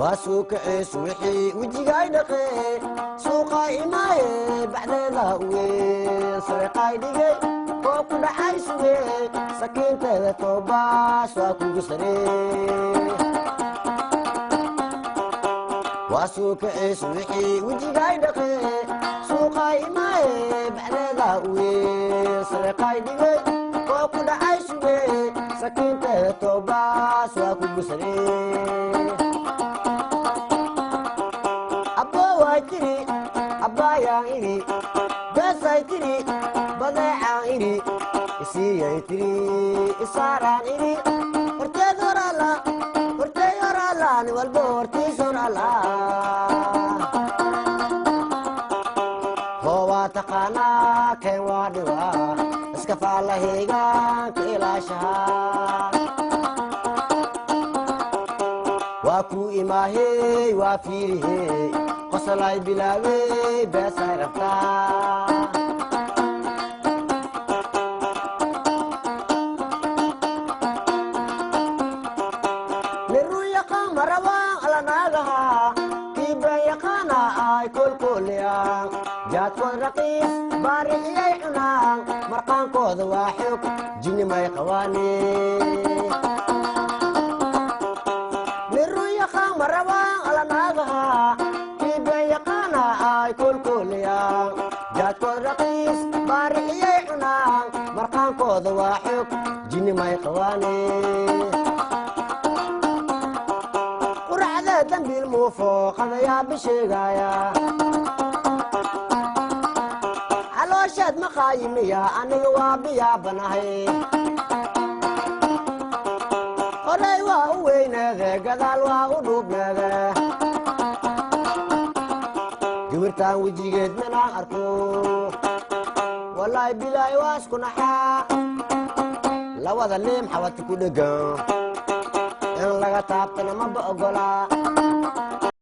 واسوق عيش وحي وجيجاي دقي سوقا إماي بعد ذاوي سرقاي دقي وكل عيش وي سكين تذا توباس واكو قسري واسوق عيش وحي وجيجاي دقي سوقا إماي بعد ذاوي سرقاي دقي وكل عيش وي سكين تذا توباس واكو قسري abbayaan idhi beesay tidhi badeecaan idhi isiiyay tidhi isaaraan idhi horteed horaala nin walba hortiis horaala hoowaa taqaanaa keen waa dhiwaa iska faallahaygaan ka ilaashahaa waa kuu imaahey waa fiirihey qosalay bilaawey beesay rabtaa niruu yaqaan marabaan alanaagaha kiiban yaqaana ay kolkooliyaan jaadkood raqiis baarixiyay cunaan marqaankooda waa xog jinnimay qawaane niruu yaqaan marabaan alanaagaha jaadkood raqiis baarixiyay cunaan marqaankooda waa xog jinnimay qawaane quracda dambiil muufo qadayaa bisheegaaya calooshaad maqaayimiya aniga waa biyaabanahay horay waa u weyneede gadaal waa u dhuubneede gabartaan wejigeed minaan arko wallaahi bilaahi waa isku naxaa labada liim xawati ku dheggan in laga taabtana maba ogolaa